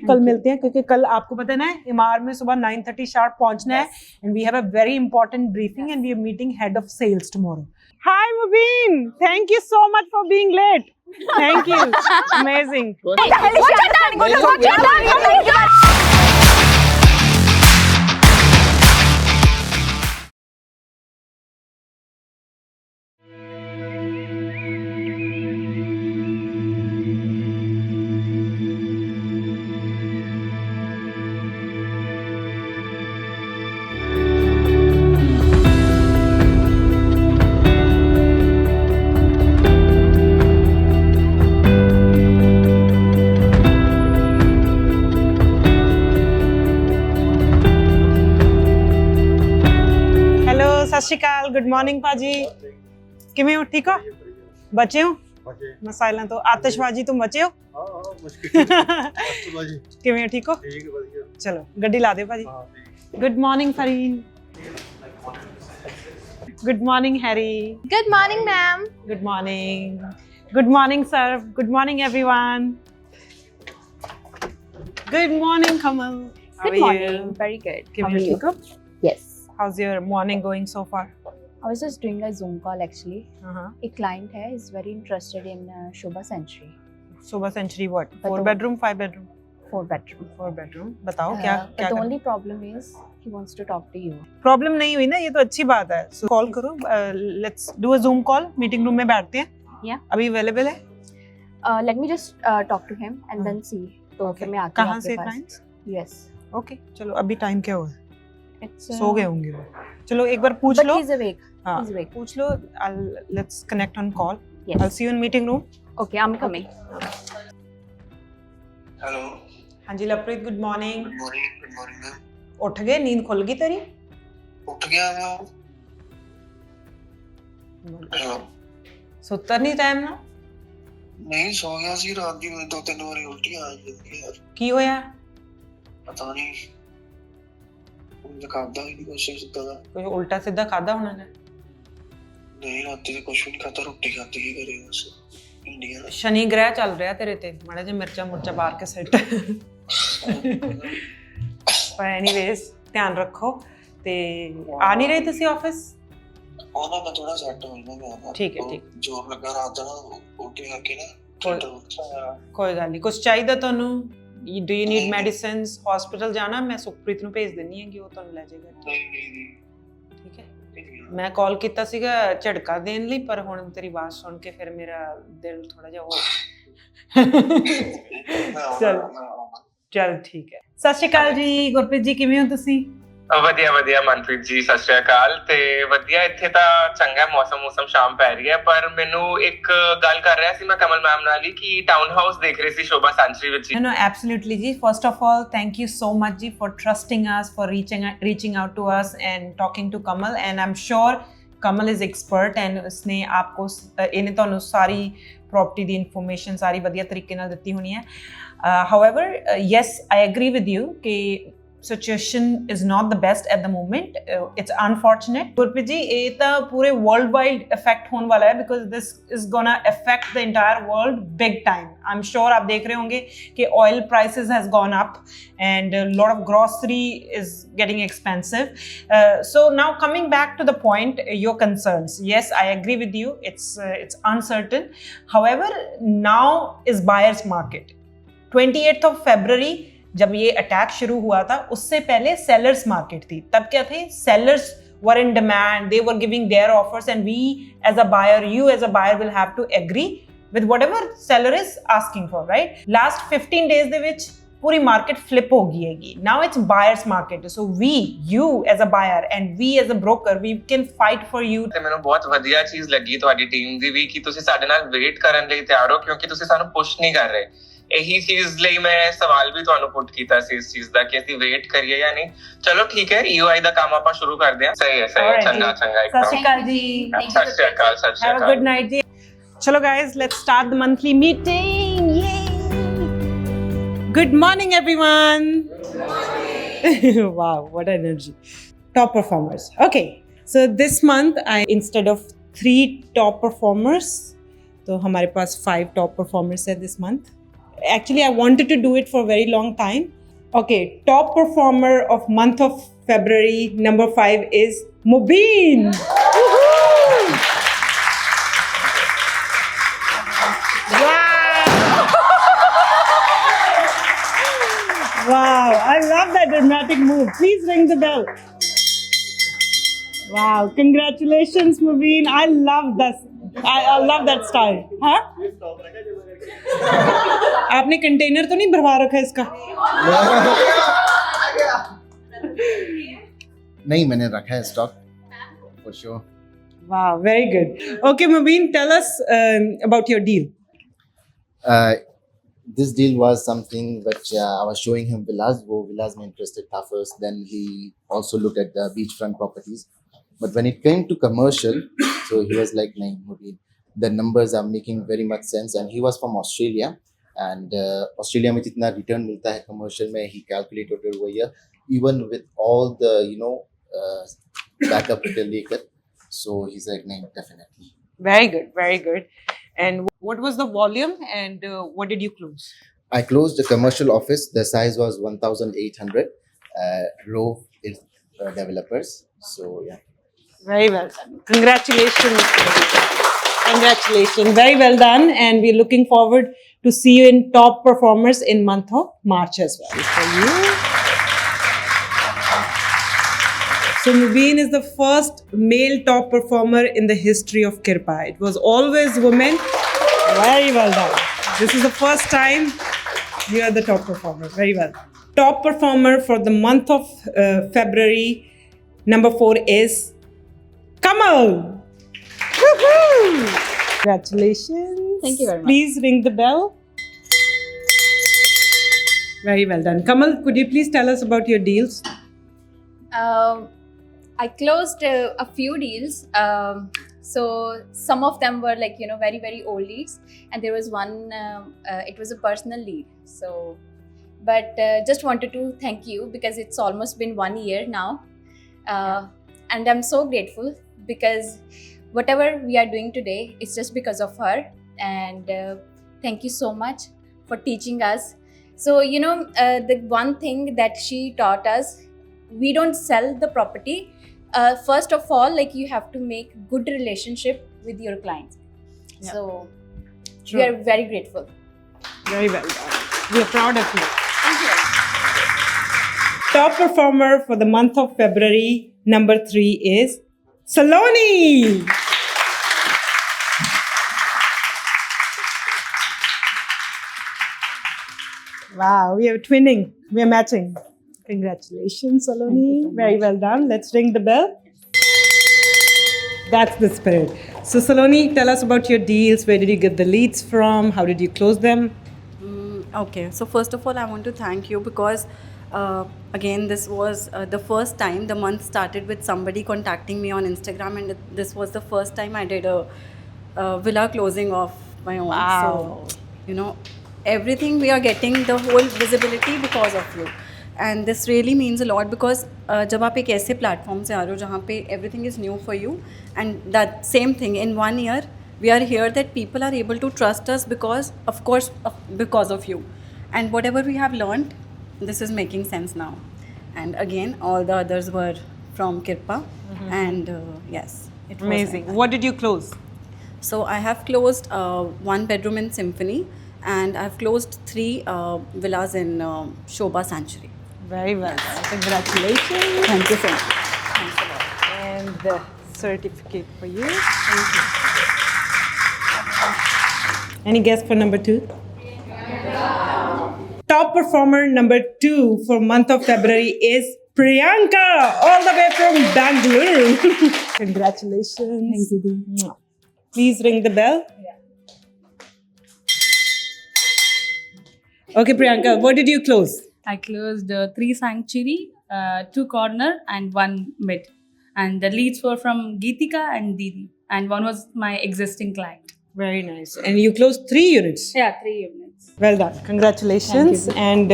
कल मिलते हैं क्योंकि कल आपको पता है ना इमार में सुबह 9:30 शार्प पहुंचना है and we have a very important briefing and we are meeting head of sales tomorrow. Hi Mubin, thank you so much for being late. Thank you. Amazing. सत श्री अकाल, गुड मॉर्निंग भाजी, किवें हो? ठीक हो? बचे हो मसाइलों तो? आतिशबाजी तुम बचे हो? किवें हो? ठीक हो? चलो गड्डी ला दे भाजी. Good morning Fareen. Good morning Harry. Good morning, ma'am. Good morning. Good morning sir. Good morning everyone. Good morning Kamal. Good morning. Very good. How किवें are हो? you? ठीक हो? Yes. How's your morning going so far? I was just doing a Zoom call actually. Uh-huh. A client है is very interested in Shobha Century. Shobha Century what? But 4 the- bedroom, 5 bedroom? 4 bedroom. 4 bedroom. बताओ क्या But क्या the करना? only problem is he wants to talk to you. Problem नहीं हुई ना, ये तो अच्छी बात है. सो कॉल करो, let's do a Zoom call. Meeting room में बैठते हैं. Yeah. अभी अवेलेबल है? Let me just talk to him and then see. तो फिर मैं आती हूँ कहाँ आपके से पास. क्लाइंट्स? Yes. ओके चलो, अभी टाइम क्या हुआ है? It's सो गए होंगे वो. चलो एक बार पूछ But लो. he's awake. हाँ He's awake. पूछ लो. Let's connect on call. Yes. I'll see you in meeting room. Okay, I'm coming. Hello. हाँ जी Lovepreet, good morning. Good morning ma'am. उठ गए? नींद खुल गई तेरी? उठ गया मैं. हेलो. सुत्ता नहीं टाइम ना? नहीं सो गया सी रात दी 2-3 ਵਾਰੀ ਉਲਟੀਆਂ ਆ ਜਾਂਦੀਆਂ ਯਾਰ. ਕੀ ਹੋਇਆ? ਪਤਾ ਨਹੀਂ. ਮੈਂ ਖਾਦਾ ਹੀ ਨਹੀਂ ਕੁਛ ਸਿੱਧਾ ਦਾ. ਕੋਈ ਉਲਟਾ ਸਿੱਧਾ ਖਾਦਾ ਹੋਣਾ ਹੈ? ਨਹੀਂ ਰਾਤੀ ਤੇ ਕੁਛ ਵੀ ਨਹੀਂ ਖਾਦਾ, ਰੋਟੀ ਖਾਦੀ ਹੀ ਕਰੇ ਬਸ. ਇੰਡੀਆ ਦਾ. ਸ਼ਨੀ ਗ੍ਰਹਿ ਚੱਲ ਰਿਹਾ ਤੇਰੇ ਤੇ, ਮਾੜਾ ਜਿਹਾ ਮਿਰਚਾਂ ਮੁਰਚਾ ਬਾਹਰ ਕੇ ਸਿੱਟ. ਪਰ ਐਨੀਵੇਜ਼ ਧਿਆਨ ਰੱਖੋ. ਤੇ ਆ ਨਹੀਂ ਰਹੇ ਤੁਸੀਂ ਆਫਿਸ? ਉਹਨਾਂ ਮੈਂ ਥੋੜਾ ਸੈੱਟ ਹੋਈ ਨਾ ਮੈਂ. ਠੀਕ ਹੈ, ਠੀਕ. ਜੋਰ ਲੱਗਾ ਰਾਤ ਦਾ ਨਾ, ਉਲਟੀ ਕਰਕੇ ਨਾ. ਕੋਈ ਗੱਲ ਨਹੀਂ. ਕੁਝ ਚਾਹੀਦਾ ਤੁਹਾਨੂੰ? Do you need medicines? Hospital ਜਾਣਾ? ਮੈਂ ਸੁਖਪ੍ਰੀਤ ਨੂੰ ਭੇਜ ਦਿੰਨੀ ਹਾਂ ਕਿ ਉਹ ਤੁਹਾਨੂੰ ਲੈ ਜਾਏਗਾ. ਨਹੀਂ ਠੀਕ ਹੈ. ਮੈਂ ਕਾਲ ਕੀਤਾ ਸੀਗਾ ਝੜਕਾ ਦੇਣ ਲਈ, ਪਰ ਹੁਣ ਤੇਰੀ ਆਵਾਜ਼ ਸੁਣ ਕੇ ਫਿਰ ਮੇਰਾ ਦਿਲ ਥੋੜਾ ਜਿਹਾ ਹੋ ਚਲ ਠੀਕ ਹੈ. ਸਤਿ ਸ਼੍ਰੀ ਅਕਾਲ ਜੀ ਗੁਰਪ੍ਰੀਤ ਜੀ, ਕਿਵੇਂ ਹੋ ਤੁਸੀਂ? ਵਧੀਆ ਮਨਪ੍ਰੀਤ ਜੀ, ਸਤਿ ਸ਼੍ਰੀ ਅਕਾਲ. ਤੇ ਵਧੀਆ, ਇੱਥੇ ਤਾਂ ਚੰਗਾ ਮੌਸਮ ਸ਼ਾਮ ਪੈ ਰਹੀ ਹੈ. ਪਰ ਮੈਨੂੰ ਇੱਕ ਗੱਲ ਕਰ ਰਿਹਾ ਸੀ ਮੈਂ ਕਮਲ ਮੈਮ ਨਾਲ ਹੀ ਕਿ ਟਾਊਨ ਹਾਊਸ ਦੇਖ ਰਹੀ ਸੀ ਸ਼ੋਭਾ ਸੈਂਚਰੀ ਵਿੱਚ. No, absolutely ji. First of all, thank you so much ji for trusting us, for reaching out to us and talking to Kamal. And I'm sure Kamal is expert and उसने आपको इन्हें ਤੁਹਾਨੂੰ ਸਾਰੀ property ਦੀ information ਸਾਰੀ ਵਧੀਆ ਤਰੀਕੇ ਨਾਲ ਦਿੱਤੀ ਹੋਣੀ ਹੈ. However, yes, I agree with you कि situation is not the best at the moment. It's unfortunate. Gurpreet ji, ये तो पूरे worldwide effect होने वाला है because this is gonna affect the entire world big time. I'm sure आप देख रहे होंगे कि oil prices has gone up and a lot of grocery is getting expensive. So now coming back to the point, your concerns. Yes, I agree with you. It's uncertain. However, now is buyer's market. 28th of February जब ये attack शुरू हुआ था, उससे पहले sellers market थी. तब क्या थे? Sellers were in demand, they were giving their offers and we as a buyer, you as a buyer will have to agree with whatever seller is asking for, right? Last 15 days ਦੇ ਵਿੱਚ पूरी market flip हो गई हैगी. Now it's buyers market, so you as a buyer and we as a broker, we can fight for you. ਤੇ ਮੈਨੂੰ ਬਹੁਤ ਵਧੀਆ ਚੀਜ਼ ਲੱਗੀ ਤੁਹਾਡੀ ਟੀਮ ਦੀ ਵੀ ਕਿ ਤੁਸੀਂ ਸਾਡੇ ਨਾਲ ਵੇਟ ਕਰਨ ਲਈ ਤਿਆਰ ਹੋ, ਕਿਉਂਕਿ ਤੁਸੀਂ ਸਾਨੂੰ ਪੁਸ਼ ਨਹੀਂ ਕਰ ਰਹੇ. ਇਹੀ ਚੀਜ਼ ਲਈ ਮੈਂ ਸਵਾਲ ਵੀ ਤੁਹਾਨੂੰ ਪੁੱਟ ਕੀਤਾ ਸੀ ਇਸ ਚੀਜ਼ ਦਾ ਕਿ ਅਸੀਂ ਵੇਟ ਕਰੀਏ ਜਾਂ ਨਹੀਂ. ਚਲੋ ਠੀਕ ਹੈ, EOI ਦਾ ਕੰਮ ਆਪਾਂ ਸ਼ੁਰੂ ਕਰਦੇ ਹਾਂ. ਸਹੀ ਹੈ ਚੰਗਾ ਸਤਿ ਸ਼੍ਰੀ ਅਕਾਲ ਜੀ. ਸਤਿ ਸ਼੍ਰੀ ਅਕਾਲ. Have a good night ਜੀ. ਚਲੋ guys, let's start the monthly meeting. Yay! Good morning everyone. Wow, what energy. Top performers. Okay, so this month instead of 3 top performers, तो हमारे पास 5 top performers है this month. Actually, I wanted to do it for a very long time. Okay, top performer of month of February, number 5 is Mubin. Woohoo! Wow! Wow, I love that dramatic move. Please ring the bell. Wow, congratulations, Mubin. I love that. I love that style. Huh? आपने container तो नहीं भरवा रखा है इसका? नहीं, मैंने रखा है stock for sure. Wow, very good. Okay, Mubin, tell us about your deal. This deal was something which I was showing him villas. वो villas में interested था first. Then he also looked at the beachfront properties. But when it came to commercial, so he was like, "नहीं, Mubin, the numbers are making very much sense." And he was from Australia. And Australia में जितना return मिलता है commercial में, he calculated over here, even with all the backup लेकर. So he's like, "नहीं, definitely." Very good, very good. And what was the volume and what did you close? I closed the commercial office. The size was 1,800 row developers. So yeah. Very well done. Congratulations. Congratulations. Very well done. And we're looking forward to see you in top performers in month of March as well for you. So Mubin is the first male top performer in the history of Kirpa. It was always women. Very well done. This is the first time you are the top performer. Very well. Top performer for the month of February, number 4 is Kamal. Woohoo! Congratulations. Thank you very much. Please ring the bell. Very well done. Kamal, could you please tell us about your deals? I closed a few deals. So some of them were like, very, very old leads. And there was one, it was a personal lead. So, but just wanted to thank you because it's almost been 1 year now. And I'm so grateful because whatever we are doing today, it's just because of her. And thank you so much for teaching us. So, the one thing that she taught us, we don't sell the property. First of all, like you have to make good relationship with your clients. Yeah. So Sure. we are very grateful. Very well done. We are proud of you. Thank you. Top performer for the month of February, number 3 is Saloni. Wow, we are twinning. We are matching. Congratulations, Saloni. Very well done. Let's ring the bell. That's the spirit. So, Saloni, tell us about your deals. Where did you get the leads from? How did you close them? Okay, so first of all, I want to thank you because again, this was the first time the month started with somebody contacting me on Instagram, and this was the first time I did a villa closing of my own. Wow. So, everything we are getting the whole visibility because of you. And this really means a lot because जब आप एक ऐसे platform से आ रहे हो जहाँ पे everything is new for you, and that same thing in 1 year we are here that people are able to trust us because of you, and whatever we have learned, this is making sense now. And again, all the others were from Kirpa, and yes, it was Amazing. like that. What did you close? So I have closed 1 bedroom in Symphony, and I've closed 3 villas in Shobha Sanctuary. Very well done. Congratulations. Thank you so much. Thanks a lot. And the certificate for you. Thank you. Any guess for number 2? Top performer number 2 for month of February is Priyanka, all the way from Bangalore. Congratulations. Thank you. Please ring the bell. Okay, Priyanka, what did you close? I closed 3 sanctuary, 2 corner, and 1 mid. And the leads were from Geetika and Didi. And one was my existing client. Very nice. And you closed 3 units. Yeah, 3 units. Well done. Congratulations. And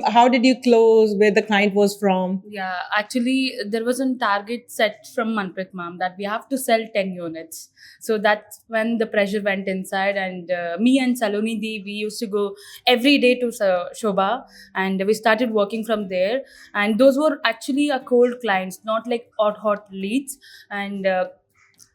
how did you close? Where the client was from? Yeah, actually, there was a target set from Manpreet ma'am that we have to sell 10 units. So that's when the pressure went inside. And me and Saloni Di, we used to go every day to Shobha, and we started working from there. And those were actually a cold clients, not like hot leads. And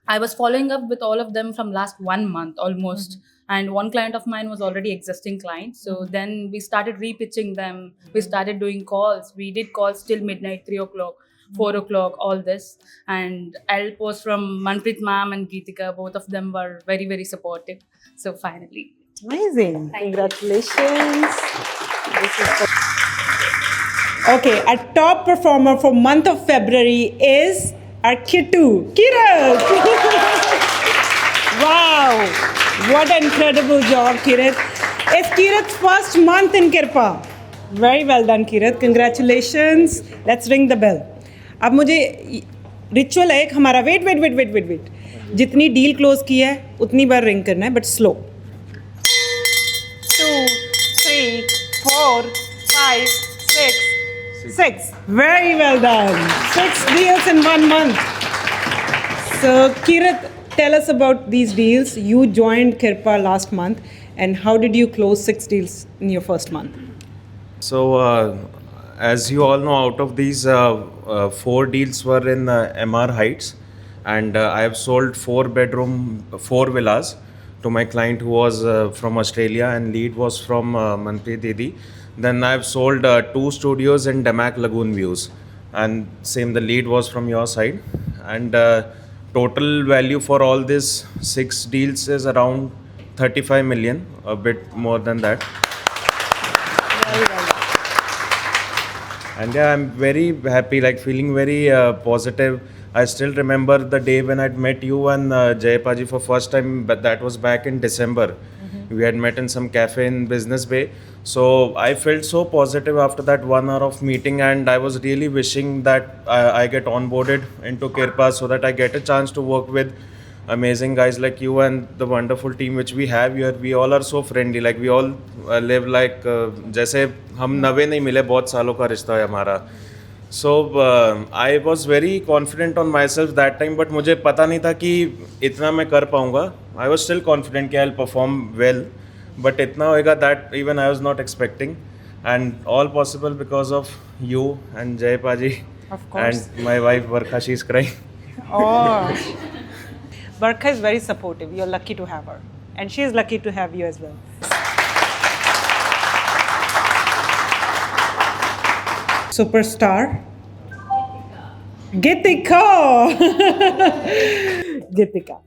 I was following up with all of them from last 1 month almost. And one client of mine was already existing client. So then we started repitching them. We started doing calls. We did calls till midnight, 3 o'clock, 4 o'clock, all this. And help was from Manpreet ma'am and Geetika. Both of them were very, very supportive. So finally. Amazing. Congratulations. Okay, our top performer for month of February is our Kittu, Kirat. Wow, what an incredible job, Kirat. It's Kirat's first month in Kirpa. Very well done, Kirat. Congratulations. Let's ring the bell. अब मुझे ritual है एक हमारा wait जितनी deal close की है उतनी बार ring करना है but slow 2 3 4 5 6 very well done 6 deals in 1 month. So Kirat, tell us about these deals. You joined Kirpa last month, and how did you close 6 deals in your first month? So, as you all know, out of these, 4 deals were in MR Heights, and I have sold 4-bedroom, 4 villas to my client who was from Australia, and lead was from Manpreet Didi. Then I have sold 2 studios in Damac Lagoon Views, and same the lead was from your side. And total value for all these 6 deals is around 35 million, a bit more than that. And yeah, I'm very happy, like feeling very positive. I still remember the day when I'd met you and Jayapaji for first time, but that was back in December. We had met in some cafe in Business Bay. So I felt so positive after that 1 hour of meeting, and I was really wishing that I get onboarded into Kirpa so that I get a chance to work with amazing guys like you and the wonderful team which we have here. We all are so friendly, like we all live like जैसे हम नवे नहीं मिले, बहुत सालों का रिश्ता है हमारा. So I was very confident on myself that time, but मुझे पता नहीं था कि इतना मैं कर पाऊँगा. I was still confident कि I'll perform well, but इतना होएगा that even I was not expecting, and all possible because of you and Jayapaji. Of course. And my wife Varkha, she's crying. Oh, Barkha is very supportive. You're lucky to have her, and she is lucky to have you as well. Superstar Geetika. Geetika.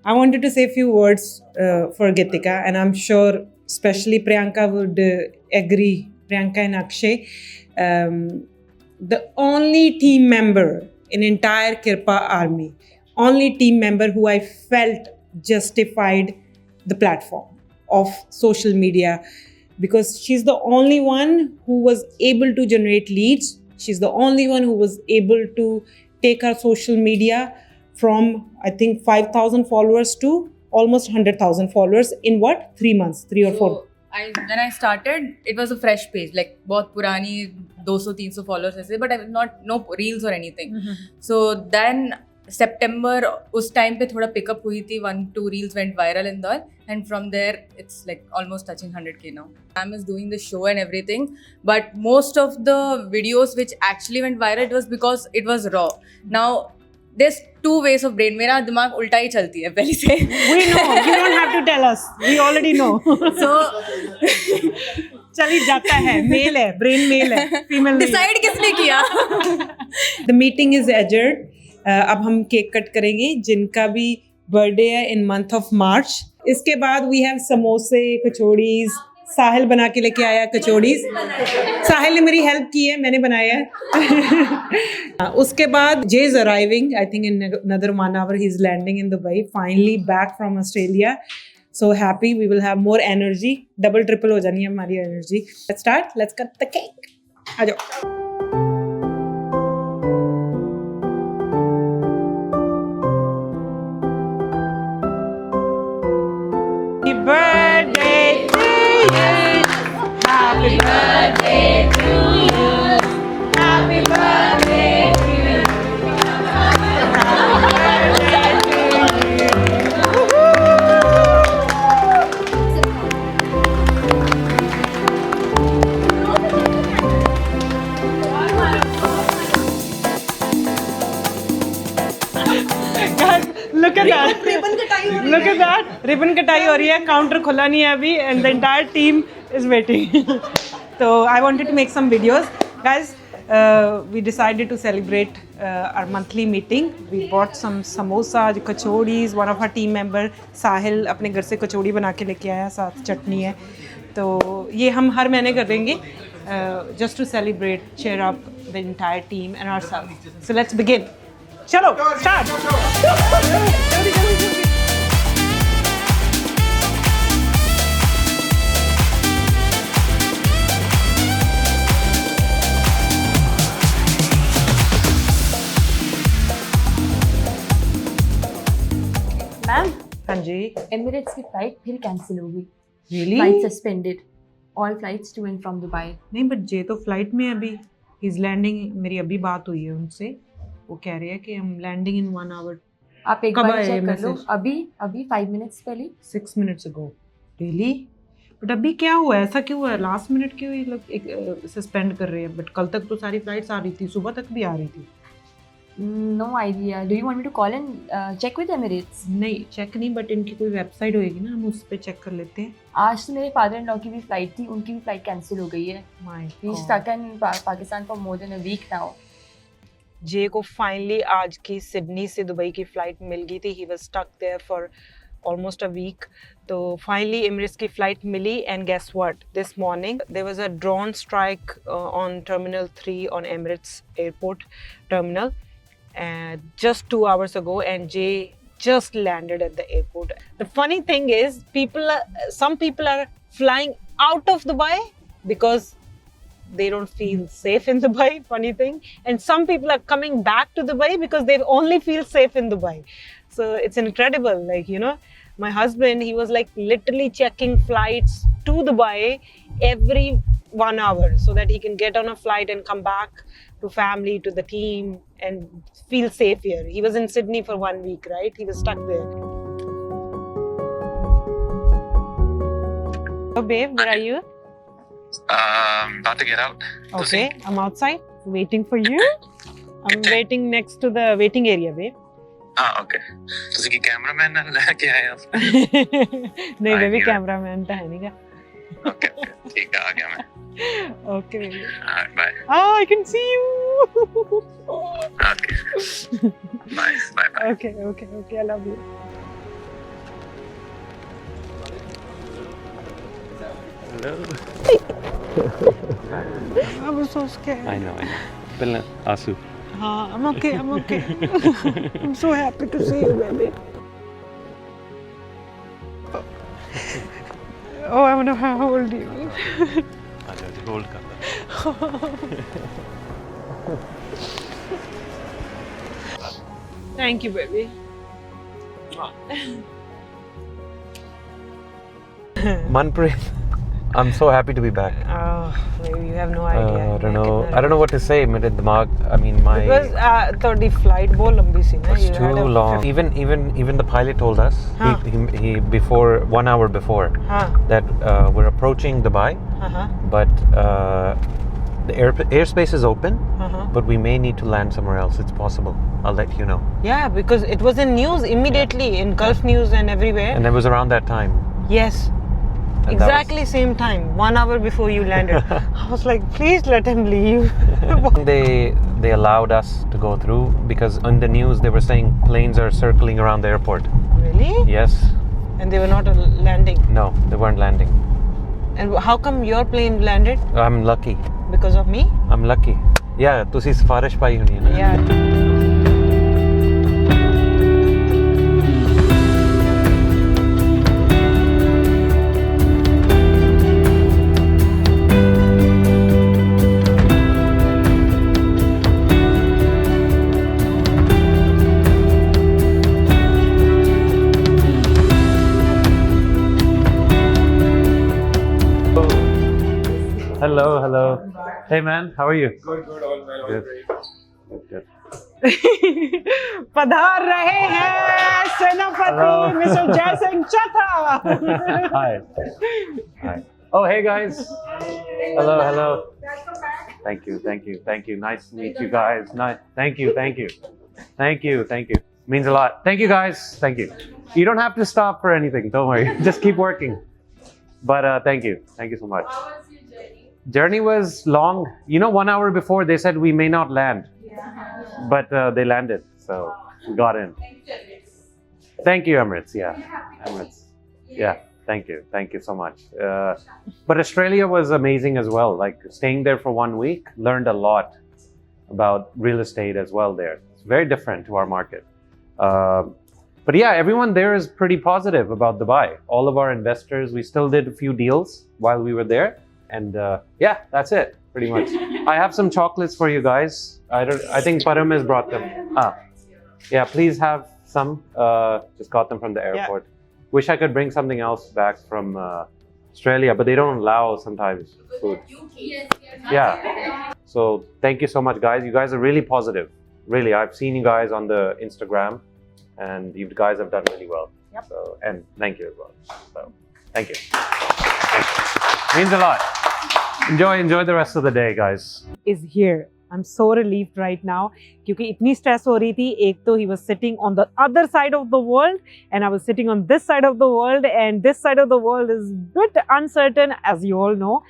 I wanted to say a few words for Geetika, and I'm sure especially Priyanka would agree. Priyanka and Akshay, the only team member in entire Kirpa army, only team member who I felt justified the platform of social media, because she's the only one who was able to generate leads. She's the only one who was able to take her social media from, I think, 5,000 followers to almost 100,000 followers in what? 3 months, 3 or 4. When I started, it was a fresh page, like बहुत पुरानी 200-300 followers ऐसे, but I was no reels or anything. So then September, उस time पे थोड़ा pickup हुई थी, 1-2 reels went viral and all, and from there it's like almost touching 100K now. Sam is doing the show and everything, but most of the videos which actually went viral, it was because it was raw. Now there's 2 ways of brain. मेरा दिमाग उल्टा ही चलती है पहले से. We know. You don't have to tell us. We already know. So चली जाता है. Male है. Brain male है. Female नहीं. decide किसने किया? The meeting is adjourned. अब हम केक कट करेंगे जिनका भी बर्थडे है इन मंथ ऑफ मार्च. इसके बाद we have समोसे, कचौड़ीज. साहिल बना के लेके आया कचौड़ीज. साहिल ने मेरी हेल्प की है, मैंने बनाया है. उसके बाद Jay is arriving. I think in another 1 hour he is landing in Dubai. Finally back from Australia. So happy. We will have more energy. Double triple हो जानी है हमारी energy. Let's start. Let's cut the cake. आ जाओ. Happy birthday to Look at that. Look at that. Ribbon कटाई हो रही है. Counter खुला नहीं है अभी, and the entire team is waiting. So I wanted to make some videos, guys. We decided to celebrate our monthly meeting. We bought some samosas, kachodis. One of our team member Sahil अपने घर से कचौड़ी बना के लेके आया, साथ चटनी है. तो ये हम हर महीने करेंगे, just to celebrate, cheer up the entire team and ourselves. So let's begin. चलो, start. मैम, हाँ जी. एमिरेट्स की फ्लाइट फिर कैंसिल हो गई. Really? Flight suspended. All flights to and from Dubai. नहीं, बट जे तो फ्लाइट में है अभी. He is landing. मेरी अभी बात हुई है उनसे. वो कह रहे हैं कि हम लैंडिंग इन 1 hour. आप एक कब बार आया चेक कर लो. message? अभी 5 minutes पहले. 6 minutes ago. Really? बट अभी क्या हुआ है? ऐसा क्यों हुआ है? लास्ट मिनट क्यों ये लोग एक सस्पेंड कर रहे हैं? बट कल तक तो सारी फ्लाइट्स आ रही थी, सुबह तक भी आ रही थी. No idea. Do you want me to call and check with Emirates? नहीं, चेक नहीं, बट इनकी कोई वेबसाइट होएगी ना, हम उस पर चेक कर लेते हैं. आज तो मेरे फादर इन लॉ की भी फ्लाइट थी, उनकी भी फ्लाइट कैंसिल हो गई है. My he stuck in Pakistan for more than a week now. जे को फाइनली आज की सिडनी से दुबई की फ़्लाइट मिल गई थी. He was stuck there for almost a week. तो फाइनली एमिरेट्स की फ़्लाइट मिली. And guess what, this morning there was a drone strike on terminal 3 on Emirates airport terminal just 2 hours ago, and Jay just landed at the airport. The funny thing is, some people are flying out of Dubai because they don't feel safe in Dubai, funny thing. And some people are coming back to Dubai because they only feel safe in Dubai. So it's incredible. Like, you know, my husband, he was like literally checking flights to Dubai every 1 hour so that he can get on a flight and come back to family, to the team, and feel safe here. He was in Sydney for 1 week, right? He was stuck there. Oh, babe, where are you? About to get out. Okay, I'm outside waiting for you. I'm waiting next to the waiting area, babe. Okay. ਤੁਸੀਂ ਕੀ cameraman ਨਾਲ ਲੈ ਕੇ ਆਏ ਹੋ? नहीं baby, cameraman तो है नहीं का. Okay, ठीक है, आ गया मैं. Okay, baby. Bye. Oh, I can see you. Okay. Nice. Bye. Okay. I love you. Hello. I was so scared. I know. Pilla Asu. I'm okay. I'm so happy to see you, baby. Oh, I wonder how old are you? Hold कर. Thank you, baby. Manpreet, I'm so happy to be back. Maybe you have no idea. I don't know what to say. मेरे दिमाग, I mean my. Because the flight बहुत लंबी सी ना. It's too long. Even the pilot told us he before 1 hour before that we're approaching Dubai, but the airspace is open, but we may need to land somewhere else. It's possible. I'll let you know. Yeah, because it was in news immediately, in Gulf News and everywhere. And it was around that time. Yes. And exactly same time, 1 hour before you landed. I was like, please let him leave. They allowed us to go through because on the news they were saying planes are circling around the airport. Really? Yes. And they were not landing? No, they weren't landing. And how come your plane landed? I'm lucky. Because of me? I'm lucky. Yeah, तुसी सिफारिश पाई होनी है ना? Yeah. Hello. Hey man, how are you? Good, all well. Good. पधार रहे हैं सेनापति mister Jaisingh चथा. Hi. Oh, hey guys. Hello. Thank you. Nice to meet you guys. Nice. Thank you. Means a lot. Thank you, guys. Thank you. You don't have to stop for anything. Don't worry. Just keep working. But thank you. Thank you so much. How was your journey? Journey was long. You know, 1 hour before they said we may not land. But they landed. So we got in. Thank you, Emirates. Yeah. Emirates. Yeah. Thank you. Thank you so much. But Australia was amazing as well. Like staying there for 1 week, learned a lot about real estate as well there. It's very different to our market. But yeah, everyone there is pretty positive about Dubai. All of our investors, we still did a few deals while we were there. And yeah, that's it, pretty much. I have some chocolates for you guys. I think Param has brought them. Yeah, please have some. Just got them from the airport. Wish I could bring something else back from Australia, but they don't allow sometimes food. Yeah. So thank you so much, guys. You guys are really positive. Really, I've seen you guys on the Instagram, and you guys have done really well. Yep. So, and thank you as well. So, thank you. Means a lot. Enjoy the rest of the day, guys. Is here. I'm so relieved right now क्योंकि इतनी stress हो रही थी. एक तो he was sitting on the other side of the world and I was sitting on this side of the world, and this side of the world is bit uncertain, as you all know.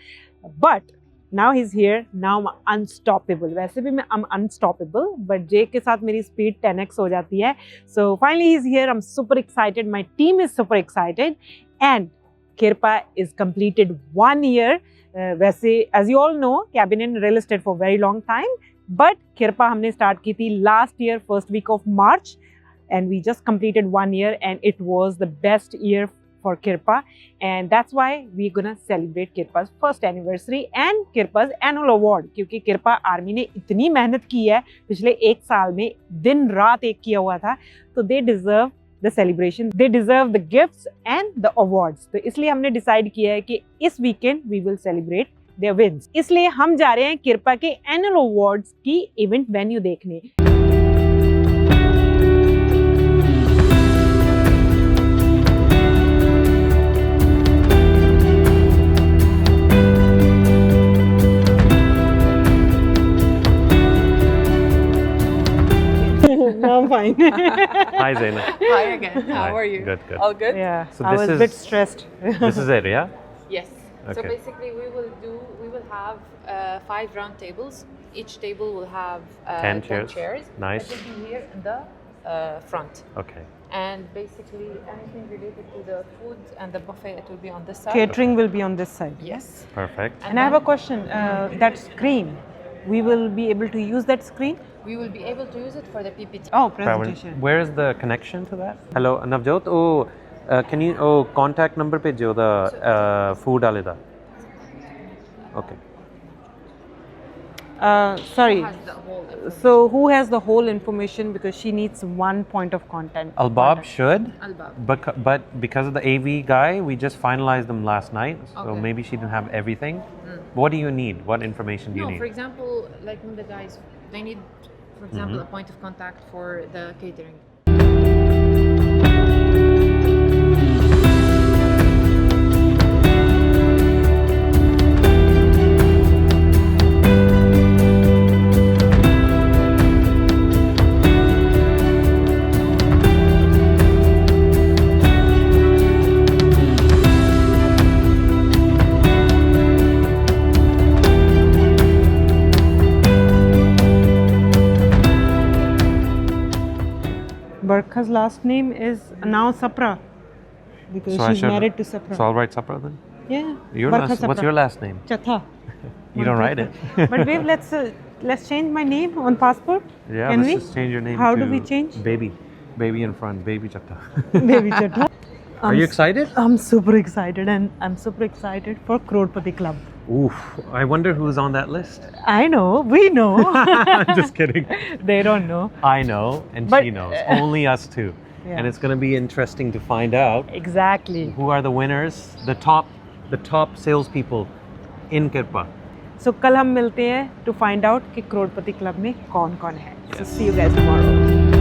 But now he's here. Now I'm unstoppable. वैसे भी मैं I'm unstoppable, but Jay के साथ मेरी speed 10x हो जाती है. So finally he's here. I'm super excited. My team is super excited, and Kirpa is completed 1 year. वैसे as you all know, cabin in real estate for very long time, but Kirpa हमने start की थी last year first week of March, and we just completed 1 year, and it was the best year for Kirpa, and that's why we're gonna celebrate Kirpa's first anniversary and Kirpa's annual award. क्योंकि Kirpa army ने इतनी मेहनत की है पिछले 1 साल में, दिन रात एक किया हुआ था, तो they deserve the celebration, they deserve the gifts and the awards. तो इसलिए हमने decide किया है कि इस weekend we will celebrate their wins. इसलिए हम जा रहे हैं Kirpa के annual awards की event venue देखने. No, I'm fine. Hi, Zaina. Hi again. How Hi. are you? Good, good. All good? Yeah, So I this was a is- bit stressed. This is it, yeah? Yes. So Okay. basically, we will have 5 round tables. Each table will have 10 chairs. Nice. That will be here in the front. Okay. And basically, anything related to the food and the buffet, it will be on this side. Catering will be on this side. Yes. Perfect. And I have a question. That screen, we will be able to use that screen? We will be able to use it for the PPT. Oh, presentation. Where is the connection to that? Hello, Navjot. Can you contact number पे जो the food वाले दा? Okay. Sorry. Has the whole information. So who has the whole information, because she needs one point of contact. Albab should, Albab. but because of the AV guy, we just finalized them last night. So Okay. maybe she didn't have everything. What do you need? What information do you No, need? for example, like when the guys, they need, for example, a point of contact for the catering. Barkha's last name is now Sapra, because So I she's should- married to Sapra. So I'll write Sapra then. Yeah. Your Barkha last, what's Sapra. your last name? Chatha. You don't write it. But babe, let's change my name on passport. Yeah, Can let's we? just change your name. How to do we change? Baby in front, Baby Chatta. Baby Chatha. Are you excited? I'm super excited, and I'm super excited for Crorepati Club. Oof, I wonder who's on that list. I know, we know. Just kidding. They don't know. I know, and But- she knows. Only us two. Yeah. And it's going to be interesting to find out Exactly. who are the winners, the top salespeople in Kirpa. So कल हम मिलते हैं to find out कि करोड़पति club में कौन कौन है. So see you guys tomorrow.